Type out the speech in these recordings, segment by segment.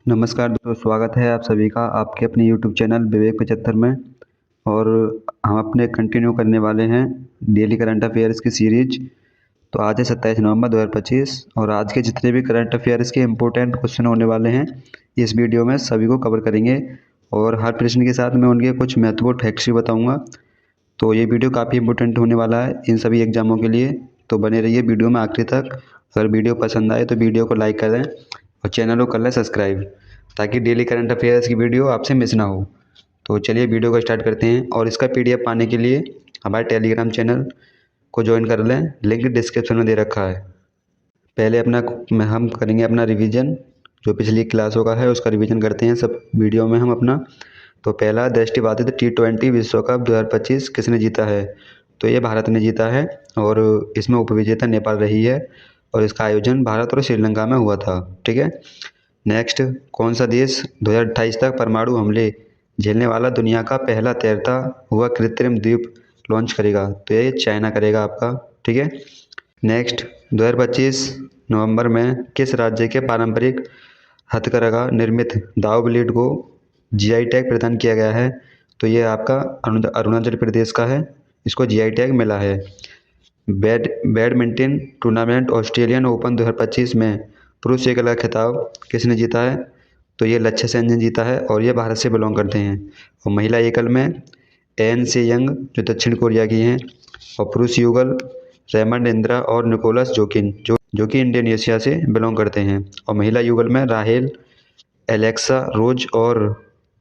नमस्कार दोस्तों, स्वागत है आप सभी का आपके अपने यूट्यूब चैनल विवेक 75 में। और हम अपने कंटिन्यू करने वाले हैं डेली करंट अफेयर्स की सीरीज। तो आज है 27 नवंबर 2025 और आज के जितने भी करंट अफेयर्स के इम्पोर्टेंट क्वेश्चन होने वाले हैं इस वीडियो में सभी को कवर करेंगे और हर प्रश्न के साथ मैं उनके कुछ महत्वपूर्ण फैक्ट्स भी बताऊँगा। तो ये वीडियो काफ़ी इंपॉर्टेंट होने वाला है इन सभी एग्जामों के लिए, तो बने रहिए वीडियो में आखिरी तक। अगर वीडियो पसंद आए तो वीडियो को लाइक करें और चैनल को कर लें सब्सक्राइब, ताकि डेली करंट अफेयर्स की वीडियो आपसे मिस ना हो। तो चलिए वीडियो को स्टार्ट करते हैं और इसका पीडीएफ पाने के लिए हमारे टेलीग्राम चैनल को ज्वाइन कर लें, लिंक डिस्क्रिप्शन में दे रखा है। पहले हम करेंगे अपना रिवीजन, जो पिछली क्लासों का है उसका रिवीजन करते हैं सब वीडियो में हम अपना। तो पहला दृष्टिबाधित T20 विश्व कप 2025 किसने जीता है? तो ये भारत ने जीता है और इसमें उपविजेता नेपाल रही है और इसका आयोजन भारत और श्रीलंका में हुआ था। ठीक है। नेक्स्ट, कौन सा देश 2028 तक परमाणु हमले झेलने वाला दुनिया का पहला तैरता हुआ कृत्रिम द्वीप लॉन्च करेगा? तो ये चाइना करेगा आपका। ठीक है। नेक्स्ट, 2025 नवंबर में किस राज्य के पारंपरिक हथकरघा निर्मित दाव ब्लेड को जीआई टैग प्रदान किया गया है? तो ये आपका अरुणाचल प्रदेश का है, इसको जीआई टैग मिला है। बैडमिंटन टूर्नामेंट ऑस्ट्रेलियन ओपन 2025 में पुरुष एकल का खिताब किसने जीता है? तो ये लक्ष्य सेन ने जीता है और ये भारत से बिलोंग करते हैं। और महिला एकल में एन से यंग जो दक्षिण कोरिया की हैं, और पुरुष युगल रेमंड इंद्रा और निकोलस जोकिन जो कि इंडोनेशिया से बिलोंग करते हैं। और महिला युगल में राहेल, एलेक्सा रोज और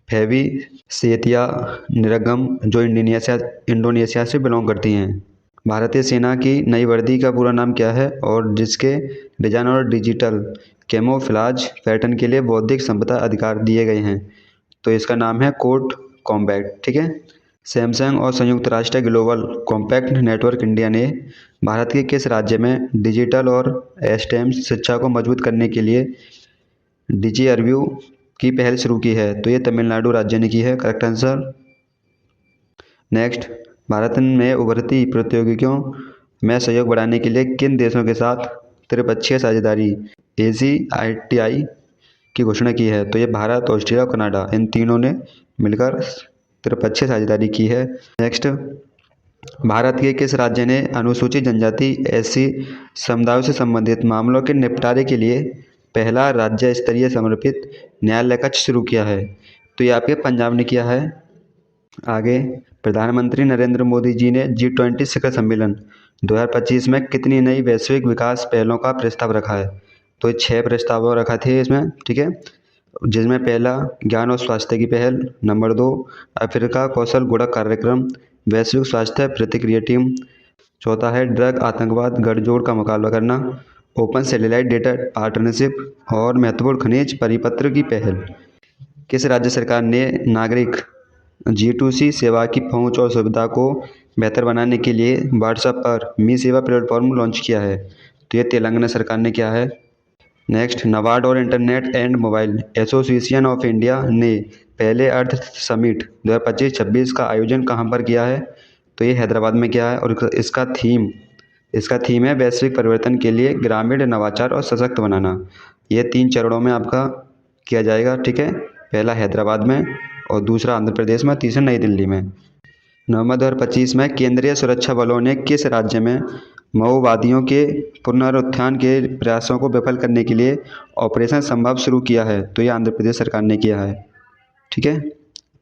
फेवी सेतिया निरगम जो इंडोनेशिया से बिलोंग करती हैं। भारतीय सेना की नई वर्दी का पूरा नाम क्या है और जिसके डिजाइन और डिजिटल कैमोफ्लेज पैटर्न के लिए बौद्धिक संपदा अधिकार दिए गए हैं? तो इसका नाम है कोड कॉम्बैट। ठीक है। सैमसंग और संयुक्त राष्ट्र ग्लोबल कॉम्पैक्ट नेटवर्क इंडिया ने भारत के किस राज्य में डिजिटल और एस्टेम शिक्षा को मजबूत करने के लिए डिजी-रिव्यू की पहल शुरू की है? तो ये तमिलनाडु राज्य ने की है, करेक्ट आंसर। नेक्स्ट, भारत में उभरती प्रौद्योगिकियों में सहयोग बढ़ाने के लिए किन देशों के साथ त्रिपक्षीय साझेदारी ASEAN की घोषणा की है? तो ये भारत, ऑस्ट्रेलिया और कनाडा, इन तीनों ने मिलकर त्रिपक्षीय साझेदारी की है। नेक्स्ट, भारत के किस राज्य ने अनुसूचित जनजाति SC समुदायों से संबंधित मामलों के निपटारे के लिए पहला राज्य स्तरीय समर्पित न्यायालय कक्ष शुरू किया है? तो ये आपके पंजाब ने किया है। आगे, प्रधानमंत्री नरेंद्र मोदी जी ने G20 शिखर सम्मेलन 2025 में कितनी नई वैश्विक विकास पहलों का प्रस्ताव रखा है? तो 6 प्रस्ताव रखा थे इसमें। ठीक है। जिसमें पहला ज्ञान और स्वास्थ्य की पहल, नंबर 2 अफ्रीका कौशल गुणक कार्यक्रम, वैश्विक स्वास्थ्य प्रतिक्रिया टीम, चौथा है ड्रग आतंकवाद गठजोड़ का मुकाबला करना, ओपन सैटेलाइट डेटा पार्टनरशिप और महत्वपूर्ण खनिज परिपत्र की पहल। किस राज्य सरकार ने नागरिक G2C सेवा की पहुंच और सुविधा को बेहतर बनाने के लिए व्हाट्सएप पर मी सेवा प्लेटफॉर्म लॉन्च किया है? तो ये तेलंगाना सरकार ने किया है। नेक्स्ट, नबार्ड और internet and mobile association of India ने पहले अर्थ समिट 2025-26 का आयोजन कहां पर किया है? तो ये हैदराबाद में किया है और इसका थीम है वैश्विक परिवर्तन के लिए ग्रामीण नवाचार और सशक्त बनाना। ये 3 चरणों में आपका किया जाएगा। ठीक है। पहला हैदराबाद में और दूसरा आंध्र प्रदेश में, तीसरा नई दिल्ली में। नवंबर 2025 में केंद्रीय सुरक्षा बलों ने किस राज्य में माओवादियों के पुनरुत्थान के प्रयासों को विफल करने के लिए ऑपरेशन संभव शुरू किया है? तो ये आंध्र प्रदेश सरकार ने किया है। ठीक है।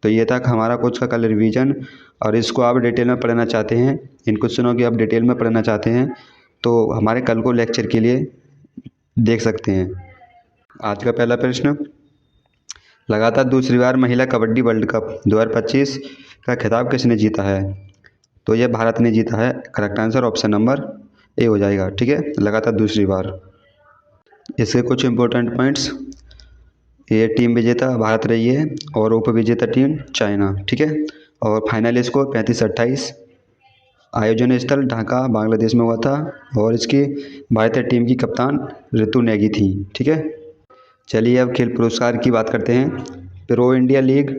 तो ये था हमारा कुछ का कल रिवीजन, और इसको आप डिटेल में पढ़ना चाहते हैं, इन क्वेश्चनों की आप डिटेल में पढ़ना चाहते हैं तो हमारे कल को लेक्चर के लिए देख सकते हैं। आज का पहला प्रश्न, लगातार दूसरी बार महिला कबड्डी वर्ल्ड कप 2025 का खिताब किसने जीता है? तो यह भारत ने जीता है, correct answer option number A हो जाएगा। ठीक है। लगातार दूसरी बार। इसके कुछ इंपॉर्टेंट पॉइंट्स, ये टीम विजेता भारत रही है और उप विजेता टीम चाइना। ठीक है। और फाइनल स्कोर 35-28। आयोजन स्थल ढाका बांग्लादेश में हुआ था और इसकी भारतीय टीम की कप्तान ऋतु नेगी थी। ठीक है। चलिए अब खेल पुरस्कार की बात करते हैं। प्रो इंडिया लीग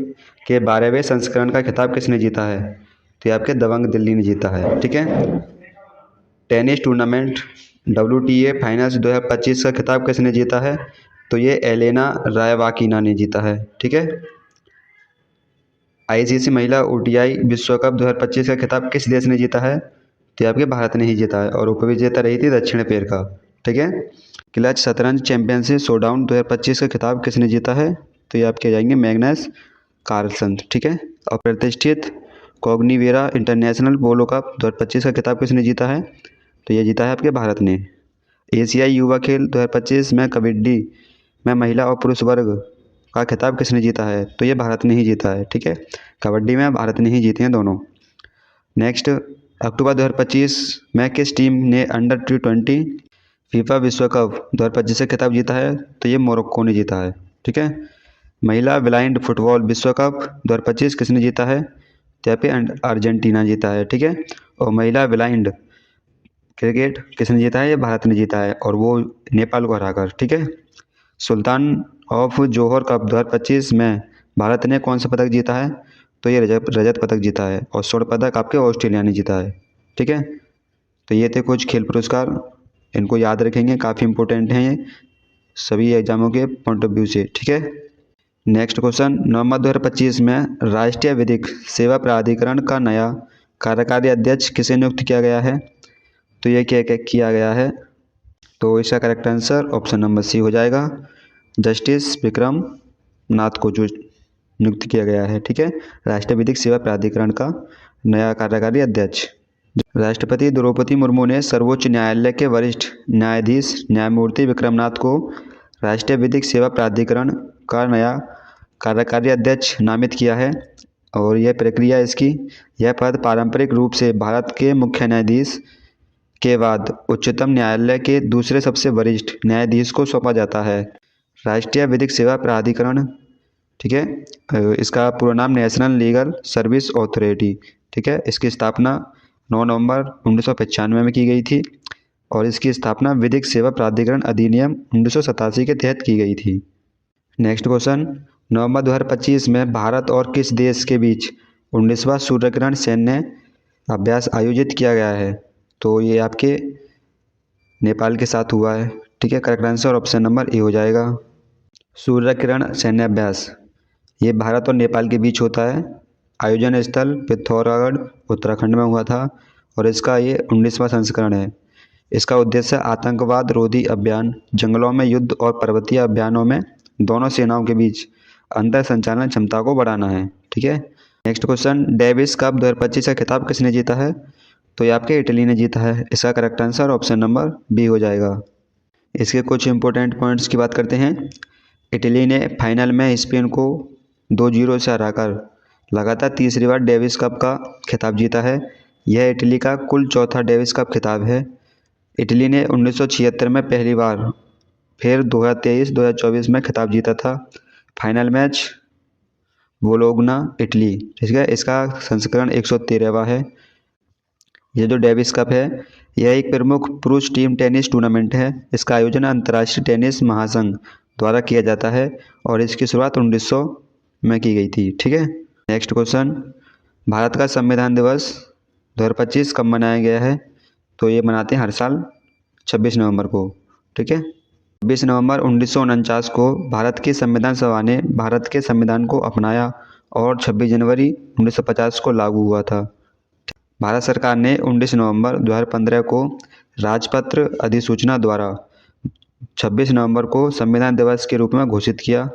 के 12वें संस्करण का खिताब किसने जीता है? तो ये आपके दबंग दिल्ली ने जीता है। ठीक है। टेनिस टूर्नामेंट WTA फाइनल्स 2025 का खिताब किसने जीता है? तो ये एलेना रायवाकिना ने जीता है। ठीक है। आईसीसी महिला ओडीआई विश्व कप 2025 का खिताब किस देश ने जीता है? तो ये आपके भारत ने ही जीता है और उपविजेता रही थी दक्षिण अफ्रीका। ठीक है। क्लच शतरंज चैंपियनशिप शोडाउन 2025 का खिताब किसने जीता है? तो ये आपके जाएंगे मैग्नस कार्लसन। ठीक है। और प्रतिष्ठित कॉग्निवेरा इंटरनेशनल पोलो कप 2025 का खिताब किसने जीता है? तो ये जीता है आपके भारत ने। एशियाई युवा खेल 2025 में कबड्डी में महिला और पुरुष वर्ग का खिताब किसने जीता है? तो ये भारत ने ही जीता है। ठीक है। कबड्डी में भारत ने ही जीते हैं दोनों। नेक्स्ट, अक्टूबर 2025 में किस टीम ने अंडर T20 फीफा विश्व कप 2025 से खिताब जीता है? तो ये मोरक्को ने जीता है। ठीक है। महिला ब्लाइंड फुटबॉल विश्व कप 2025 किसने जीता है? तो यहाँ पे अर्जेंटीना जीता है। ठीक है। और महिला ब्लाइंड क्रिकेट किसने जीता है? ये भारत ने जीता है और वो नेपाल को हराकर। ठीक है। सुल्तान ऑफ जोहर कप 2025 में भारत ने कौन सा पदक जीता है? तो ये रजत पदक जीता है और स्वर्ण पदक आपके ऑस्ट्रेलिया ने जीता है। ठीक है। तो ये थे कुछ खेल पुरस्कार, इनको याद रखेंगे, काफ़ी इंपॉर्टेंट हैं ये सभी एग्जामों के पॉइंट ऑफ व्यू से। ठीक है। नेक्स्ट क्वेश्चन, नवंबर 2025 में राष्ट्रीय विधिक सेवा प्राधिकरण का नया कार्यकारी अध्यक्ष किसे नियुक्त किया गया है? तो ये क्या किया गया है? तो इसका correct answer option number C हो जाएगा, जस्टिस विक्रम नाथ को जो नियुक्त किया गया है। ठीक है। राष्ट्रीय विधिक सेवा प्राधिकरण का नया कार्यकारी अध्यक्ष। राष्ट्रपति द्रौपदी मुर्मू ने सर्वोच्च न्यायालय के वरिष्ठ न्यायाधीश न्यायमूर्ति विक्रमनाथ को राष्ट्रीय विधिक सेवा प्राधिकरण का नया कार्यकारी अध्यक्ष नामित किया है। और यह प्रक्रिया इसकी, यह पद पारंपरिक रूप से भारत के मुख्य न्यायाधीश के बाद उच्चतम न्यायालय के दूसरे सबसे वरिष्ठ न्यायाधीश को सौंपा जाता है। राष्ट्रीय विधिक सेवा प्राधिकरण, ठीक है, इसका पूरा नाम नेशनल लीगल सर्विस अथॉरिटी। ठीक है। इसकी स्थापना 9 नवंबर 1995 में की गई थी और इसकी स्थापना विधिक सेवा प्राधिकरण अधिनियम 1987 के तहत की गई थी। नेक्स्ट क्वेश्चन, नवंबर 2025 में भारत और किस देश के बीच 19वां सूर्यग्रहण सैन्य अभ्यास आयोजित किया गया है? तो ये आपके नेपाल के साथ हुआ है। ठीक है। Correct answer option number A हो जाएगा। सूर्यग्रहण सैन्य अभ्यास ये भारत और नेपाल के बीच होता है। आयोजन स्थल पिथौरागढ़ उत्तराखंड में हुआ था और इसका ये 19वां संस्करण है। इसका उद्देश्य आतंकवाद रोधी अभियान, जंगलों में युद्ध और पर्वतीय अभियानों में दोनों सेनाओं के बीच अंतर संचालन क्षमता को बढ़ाना है। ठीक है। नेक्स्ट क्वेश्चन, डेविस कप 2025 का खिताब किसने जीता है? तो ये आपके इटली ने जीता है। इसका correct answer option number B हो जाएगा। इसके कुछ इंपॉर्टेंट पॉइंट्स की बात करते हैं। इटली ने फाइनल में स्पेन को 2-0 से हराकर लगातार तीसरी बार डेविस कप का खिताब जीता है। यह इटली का कुल चौथा डेविस कप खिताब है। इटली ने 1976 में पहली बार, फिर 2023, 2024 में खिताब जीता था। Final match Bologna Italy. ठीक है। इसका संस्करण 113वां है। यह जो डेविस कप है यह एक प्रमुख पुरुष टीम टेनिस टूर्नामेंट है। इसका आयोजन अंतर्राष्ट्रीय टेनिस महासंघ द्वारा किया जाता है और इसकी शुरुआत 1900 में की गई थी। ठीक है। नेक्स्ट क्वेश्चन, भारत का संविधान दिवस 2025 कब मनाया गया है? तो ये मनाते हैं हर साल 26 नवंबर को। ठीक है। 26 नवंबर 1949 को भारत की संविधान सभा ने भारत के संविधान को अपनाया और 26 जनवरी 1950 को लागू हुआ था। भारत सरकार ने 19 नवंबर 2015 को राजपत्र अधिसूचना द्वारा 26 नवंबर को संविधान दिवस के रूप में घोषित किया।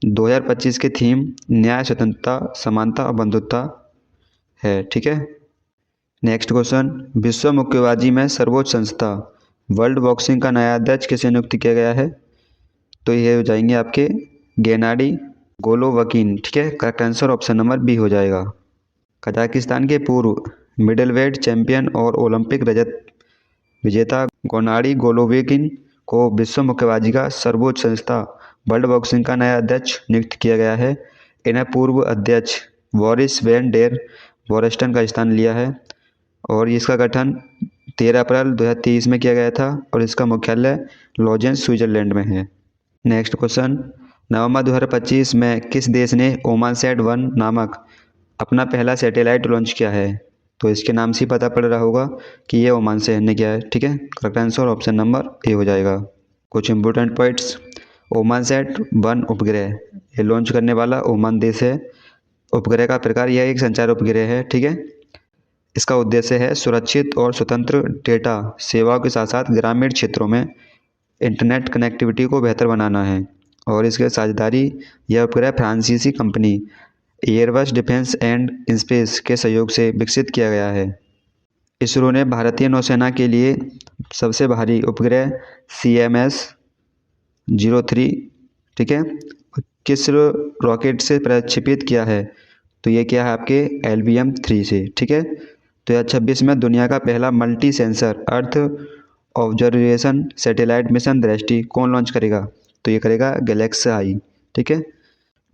2025 की थीम न्याय, स्वतंत्रता, समानता और बंधुत्व है। ठीक है। नेक्स्ट क्वेश्चन, विश्व मुक्केबाजी में सर्वोच्च संस्था वर्ल्ड बॉक्सिंग का नया अध्यक्ष किसे नियुक्त किया गया है? तो ये हो जाएंगे आपके गेनाडी गोलोवकिन। ठीक है। Correct answer option number B हो जाएगा। कजाकिस्तान के पूर्व मिडलवेट चैंपियन और ओलंपिक रजत विजेता गेनाडी गोलोवकिन को विश्व मुक्केबाजी का सर्वोच्च संस्था वर्ल्ड बॉक्सिंग का नया अध्यक्ष नियुक्त किया गया है। इन्हें पूर्व अध्यक्ष बोरिस वैन डेर वोरेस्टन का स्थान लिया है और इसका गठन 13 अप्रैल 2023 में किया गया था और इसका मुख्यालय लॉजेंस स्विट्जरलैंड में है। नेक्स्ट क्वेश्चन, नवंबर 2025 में किस देश ने ओमानसैट 1 नामक अपना पहला सैटेलाइट लॉन्च किया है? तो इसके नाम से ही पता पड़ रहा होगा कि ये ओमान से ने किया है। ठीक है। Correct answer option number A हो जाएगा। कुछ इंपॉर्टेंट पॉइंट्स, ओमान सेट 1 उपग्रह ये लॉन्च करने वाला ओमान देश है। उपग्रह का प्रकार यह एक संचार उपग्रह है, ठीक है। इसका उद्देश्य है सुरक्षित और स्वतंत्र डेटा सेवाओं के साथ साथ ग्रामीण क्षेत्रों में इंटरनेट कनेक्टिविटी को बेहतर बनाना है। और इसके साझेदारी यह उपग्रह फ्रांसीसी company Airbus defence and space के सहयोग से विकसित किया गया है। इसरो ने भारतीय नौसेना के लिए सबसे भारी उपग्रह CMS-03, ठीक है, किस रॉकेट से प्रक्षेपित किया है? तो ये क्या है आपके LBM-3 से, ठीक है। 2026 में दुनिया का पहला multi sensor earth observation satellite mission दृष्टि कौन लॉन्च करेगा? तो ये करेगा गैलेक्सी आई, ठीक है।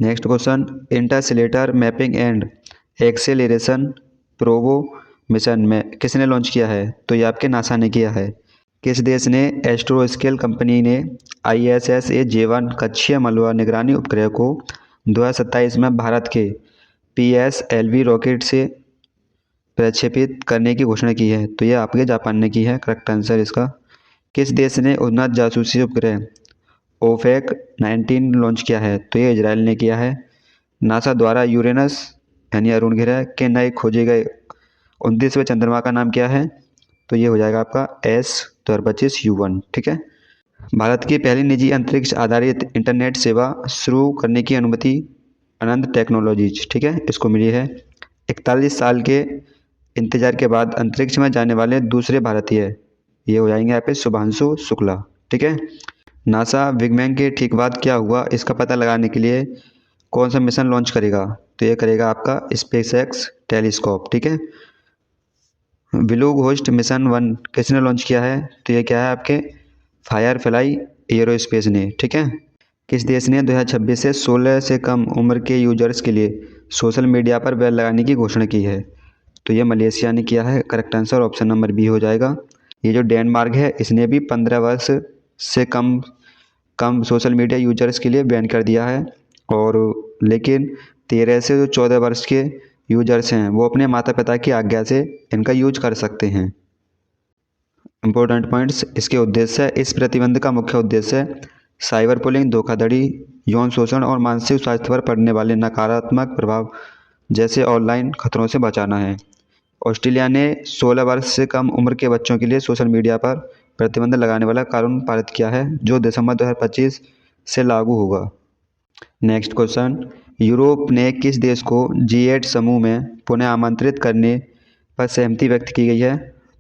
Next question, Interstellar mapping and acceleration Probo mission में किसने लॉन्च किया है? तो ये आपके नासा ने किया है। किस देश ने एस्ट्रोस्केल कंपनी ने ISS-A-J1 कक्षीय मलबा निगरानी उपग्रह को 2027 में भारत के PSLV रॉकेट से प्रक्षेपित करने की घोषणा की है? तो यह आपके जापान ने की है, करेक्ट आंसर इसका। किस देश ने उन्नत जासूसी उपग्रह OPEC-19 लॉन्च किया है? तो ये इजराइल ने किया है। नासा द्वारा यूरेनस यानी अरुण ग्रह के नए खोजे गए 29वें चंद्रमा का नाम क्या है? तो ये हो जाएगा आपका S-2025U1, ठीक है। भारत की पहली निजी अंतरिक्ष आधारित इंटरनेट सेवा शुरू करने की अनुमति अनंत टेक्नोलॉजीज, ठीक है, इसको मिली है। 41 साल के इंतजार के बाद अंतरिक्ष में जाने वाले दूसरे भारतीय ये हो जाएंगे यहाँ पे शुभांशु शुक्ला, ठीक है। नासा बिग बैंग के ठीक बाद क्या हुआ इसका पता लगाने के लिए कौन सा मिशन लॉन्च करेगा? तो ये करेगा आपका SpaceX टेलीस्कोप, ठीक है। ब्लू घोस्ट मिशन 1 किसने लॉन्च किया है? तो ये क्या है आपके फायरफ्लाई एरोस्पेस ने, ठीक है। किस देश ने 2026 से 16 से कम उम्र के यूजर्स के लिए सोशल मीडिया पर बैन लगाने की घोषणा की है? तो ये मलेशिया ने किया है, correct answer option number B हो जाएगा। ये जो डेनमार्क है इसने भी 15 वर्ष से कम सोशल मीडिया यूजर्स के लिए बैन कर दिया है। और लेकिन 13 से जो 14 वर्ष के यूजर्स हैं वो अपने माता पिता की आज्ञा से इनका यूज कर सकते हैं। इम्पोर्टेंट पॉइंट्स, इसके उद्देश्य, इस प्रतिबंध का मुख्य उद्देश्य साइबर पुलिंग, धोखाधड़ी, यौन शोषण और मानसिक स्वास्थ्य पर पड़ने वाले नकारात्मक प्रभाव जैसे ऑनलाइन खतरों से बचाना है। ऑस्ट्रेलिया ने 16 वर्ष से कम उम्र के बच्चों के लिए सोशल मीडिया पर प्रतिबंध लगाने वाला कानून पारित किया है जो दिसंबर 2025 से लागू होगा। नेक्स्ट क्वेश्चन, यूरोप ने किस देश को G8 समूह में पुनः आमंत्रित करने पर सहमति व्यक्त की गई है?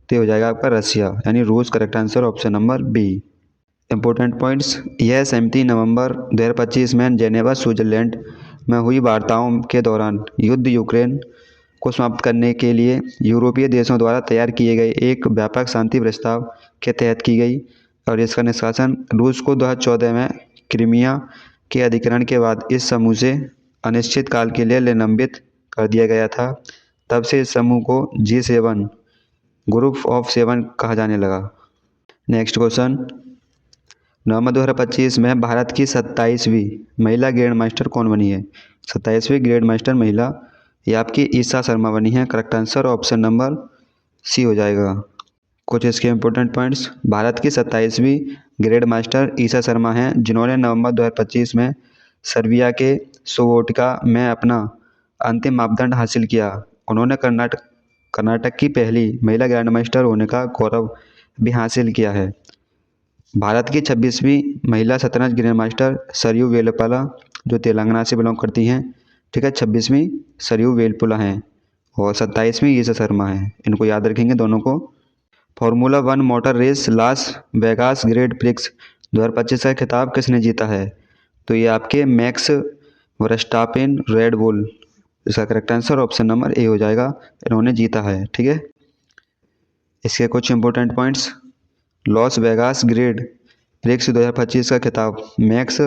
तो हो जाएगा आपका रसिया यानी रूस, correct answer option number B. Important points, यह सहमति नवंबर 2025 में जेनेवा स्विट्जरलैंड में हुई वार्ताओं के दौरान युद्ध यूक्रेन को समाप्त करने के लिए यूरोपीय देशों द्वारा तैयार किए गए एक व्यापक शांति प्रस्ताव के तहत की गई। और इसका निष्कासन रूस को 2014 में क्रीमिया के अधिग्रहण के बाद इस समूह से अनिश्चित काल के लिए निलंबित कर दिया गया था। तब से इस समूह को G7 ग्रुप ऑफ 7 कहा जाने लगा। नेक्स्ट क्वेश्चन, नवंबर 2025 में भारत की 27वीं महिला ग्रैंड मास्टर कौन बनी है? 27वीं ग्रैंड मास्टर महिला ये आपकी ईशा शर्मा बनी है, correct answer option number C हो जाएगा। कुछ इसके इंपॉर्टेंट पॉइंट्स, भारत की 27वीं ग्रैंड मास्टर ईशा शर्मा हैं जिन्होंने नवंबर 2025 में सर्बिया के सोवोटिका में अपना अंतिम मापदंड हासिल किया। उन्होंने कर्नाटक की पहली महिला ग्रैंड मास्टर होने का गौरव भी हासिल किया है। भारत की 26वीं महिला शतरंज ग्रैंड मास्टर सरयू वेलुपला जो तेलंगाना से बिलोंग करती हैं, ठीक है, 26वीं सरयू वेलपुला हैं और 27वीं ईशा शर्मा हैं, इनको याद रखेंगे दोनों को। Formula 1 motor race Las Vegas Grand Prix 2025 का खिताब किसने जीता है? तो ये आपके मैक्स वर्स्टापेन रेड बुल, इसका correct answer option number A हो जाएगा, इन्होंने जीता है, ठीक है। इसके कुछ important points, Las Vegas Grand Prix 2025 का खिताब मैक्स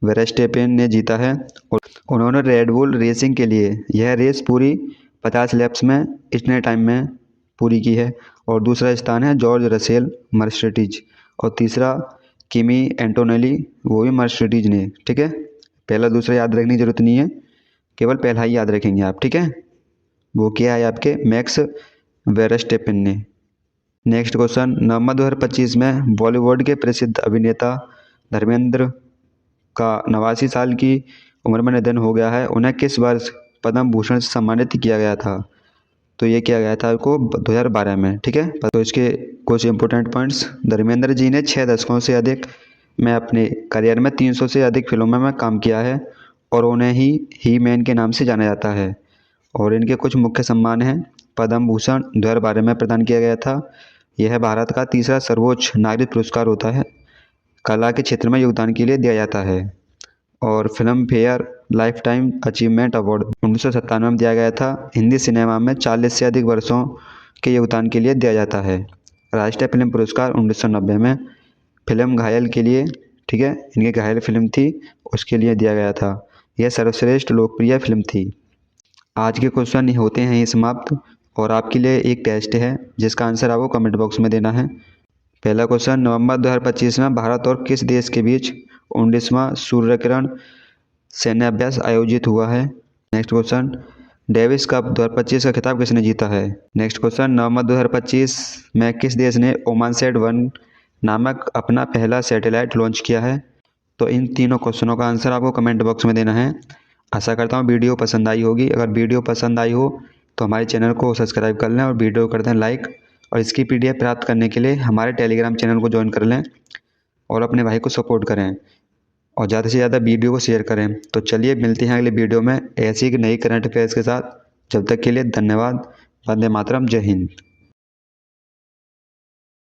वर्स्टापेन ने जीता है और उन्होंने रेड बुल रेसिंग के लिए यह रेस पूरी 50 लैप्स में इतने टाइम में पूरी की है। और दूसरा स्थान है जॉर्ज रसेल मर्सिडीज और तीसरा किमी एंटोनेली वो भी मर्सिडीज ने, ठीक है। पहला दूसरा याद रखने की जरूरत नहीं है, केवल पहला ही याद रखेंगे आप, ठीक है। वो क्या है आपके मैक्स वेरस्टेपेन ने। नेक्स्ट क्वेश्चन, नवंबर 2025 में बॉलीवुड के प्रसिद्ध अभिनेता धर्मेंद्र का 89 साल की उम्र में निधन हो गया है। उन्हें किस वर्ष पद्म भूषण से सम्मानित किया गया था? तो ये किया गया था उनको 2012 में। ठीक है, तो इसके कुछ इंपॉर्टेंट पॉइंट्स। धर्मेंद्र जी ने 6 दशकों से अधिक में अपने करियर में 300 से अधिक फिल्मों में काम किया है और उन्हें ही मैन के नाम से जाना जाता है। और इनके कुछ मुख्य सम्मान हैं। पद्म भूषण 2012 में प्रदान किया गया था। यह भारत का तीसरा सर्वोच्च नागरिक पुरस्कार होता है। कला के क्षेत्र में योगदान के लिए दिया जाता है। और film fair life time achievement award 1997 में दिया गया था। हिंदी सिनेमा में 40 से अधिक वर्षों के योगदान के लिए दिया जाता है। राष्ट्रीय फिल्म पुरस्कार 1990 में फिल्म घायल के लिए, ठीक है, इनकी घायल फिल्म थी उसके लिए दिया गया था। यह सर्वश्रेष्ठ लोकप्रिय फिल्म थी। आज के क्वेश्चन होते हैं ये समाप्त और आपके लिए एक टेस्ट है जिसका आंसर आपको कमेंट बॉक्स में देना है। पहला क्वेश्चन, नवंबर 2025 में भारत और किस देश के बीच 19वां सूर्यकिरण सैन्य अभ्यास आयोजित हुआ है? नेक्स्ट क्वेश्चन, डेविस कप 2025 का खिताब किसने जीता है? नेक्स्ट क्वेश्चन, नवंबर 2025 में किस देश ने ओमानसेट 1 नामक अपना पहला सैटेलाइट लॉन्च किया है? तो इन तीनों क्वेश्चनों का आंसर आपको कमेंट बॉक्स में देना है। आशा करता हूँ वीडियो पसंद आई होगी। अगर वीडियो पसंद आई हो तो हमारे चैनल को सब्सक्राइब कर लें और वीडियो कर दें लाइक, और इसकी PDF प्राप्त करने के लिए हमारे टेलीग्राम चैनल को ज्वाइन कर लें और अपने भाई को सपोर्ट करें और ज़्यादा से ज़्यादा वीडियो को शेयर करें। तो चलिए मिलते हैं अगले वीडियो में ऐसी एक नई करंट अफेयर्स के साथ। जब तक के लिए धन्यवाद। वंदे मातरम। जय हिंद।